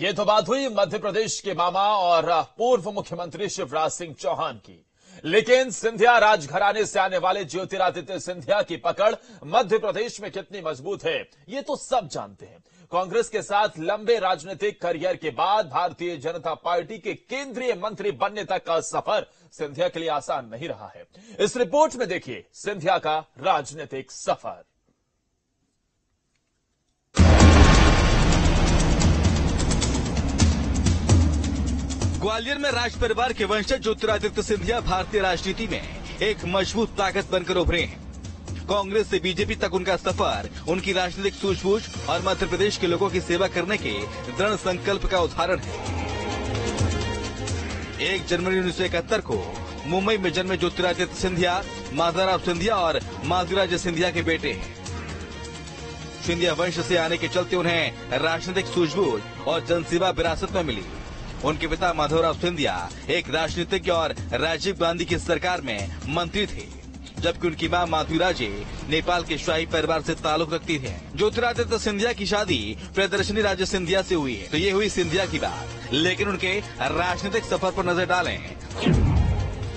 ये तो बात हुई मध्य प्रदेश के मामा और पूर्व मुख्यमंत्री शिवराज सिंह चौहान की। लेकिन सिंधिया राजघराने से आने वाले ज्योतिरादित्य सिंधिया की पकड़ मध्य प्रदेश में कितनी मजबूत है, ये तो सब जानते हैं। कांग्रेस के साथ लंबे राजनीतिक करियर के बाद भारतीय जनता पार्टी के केंद्रीय मंत्री बनने तक का सफर सिंधिया के लिए आसान नहीं रहा है। इस रिपोर्ट में देखिए सिंधिया का राजनीतिक सफर। ग्वालियर में राज परिवार के वंशज ज्योतिरादित्य सिंधिया भारतीय राजनीति में एक मजबूत ताकत बनकर उभरे हैं। कांग्रेस से बीजेपी तक उनका सफर उनकी राजनीतिक सूझबूझ और मध्य प्रदेश के लोगों की सेवा करने के दृढ़ संकल्प का उदाहरण है। 1 जनवरी 1971 को मुंबई में जन्मे ज्योतिरादित्य सिंधिया माधवराव सिंधिया और माधुराज सिंधिया के बेटे हैं। सिंधिया वंश से आने के चलते उन्हें राजनीतिक सूझबूझ और जनसेवा विरासत में मिली। उनके पिता माधवराव सिंधिया एक राजनीतिज्ञ और राजीव गांधी की सरकार में मंत्री थे, जबकि उनकी मां माधुराजे नेपाल के शाही परिवार से ताल्लुक रखती थे। ज्योतिरादित्य सिंधिया की शादी प्रियदर्शनी राजे सिंधिया से हुई है, तो ये हुई सिंधिया की बात। लेकिन उनके राजनीतिक सफर पर नजर डालें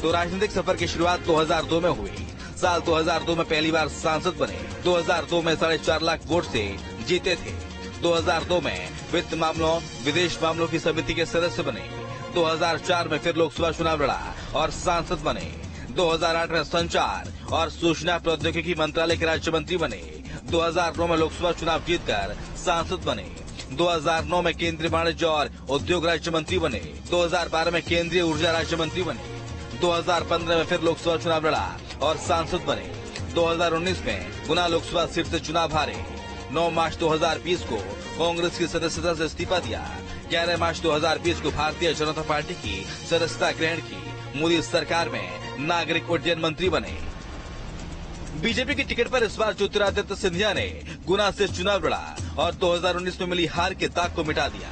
तो राजनीतिक सफर की शुरुआत 2002 में हुई। साल 2002 में पहली बार सांसद बने। 2002 में 4.5 लाख वोट से जीते थे। 2002 में वित्त मामलों विदेश मामलों की समिति के सदस्य बने। 2004 में फिर लोकसभा चुनाव लड़ा और सांसद बने। 2008 में संचार और सूचना प्रौद्योगिकी मंत्रालय के राज्य मंत्री बने। 2009 में लोकसभा चुनाव जीतकर सांसद बने। 2009 में केंद्रीय वाणिज्य और उद्योग राज्य मंत्री बने। 2012 में केंद्रीय ऊर्जा राज्य मंत्री बने। 2015 में फिर लोकसभा चुनाव लड़ा और सांसद बने। 2019 में गुना लोकसभा सीट से चुनाव हारे। 9 मार्च 2020 को कांग्रेस की सदस्यता से इस्तीफा दिया। 11 मार्च 2020 को भारतीय जनता पार्टी की सदस्यता ग्रहण की। मोदी सरकार में नागरिक उड्डयन मंत्री बने। बीजेपी की टिकट पर इस बार ज्योतिरादित्य सिंधिया ने गुना से चुनाव लड़ा और 2019 में मिली हार के दाग को मिटा दिया।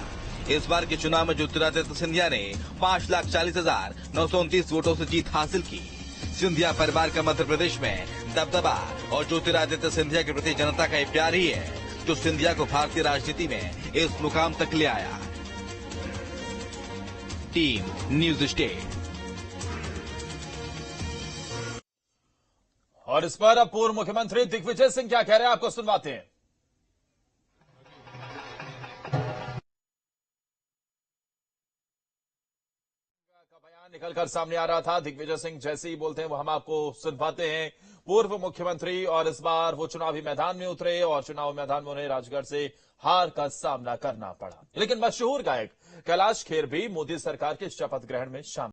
इस बार के चुनाव में ज्योतिरादित्य सिंधिया ने 5,40,929 वोटों से जीत हासिल की। सिंधिया परिवार का मध्य प्रदेश में दबदबा और ज्योतिरादित्य सिंधिया के प्रति जनता का ये प्यार ही है जो सिंधिया को भारतीय राजनीति में इस मुकाम तक ले आया। Team news state. और इस पर अब पूर्व मुख्यमंत्री दिग्विजय सिंह क्या कह रहे हैं, आपको सुनवाते हैं। का बयान निकलकर सामने आ रहा था। दिग्विजय सिंह जैसे ही बोलते हैं वो हम आपको सुनवाते हैं। पूर्व मुख्यमंत्री और इस बार वो चुनावी मैदान में उतरे और चुनाव मैदान में उन्हें राजगढ़ से हार का सामना करना पड़ा। लेकिन मशहूर गायक कैलाश खेर भी मोदी सरकार के शपथ ग्रहण में शामिल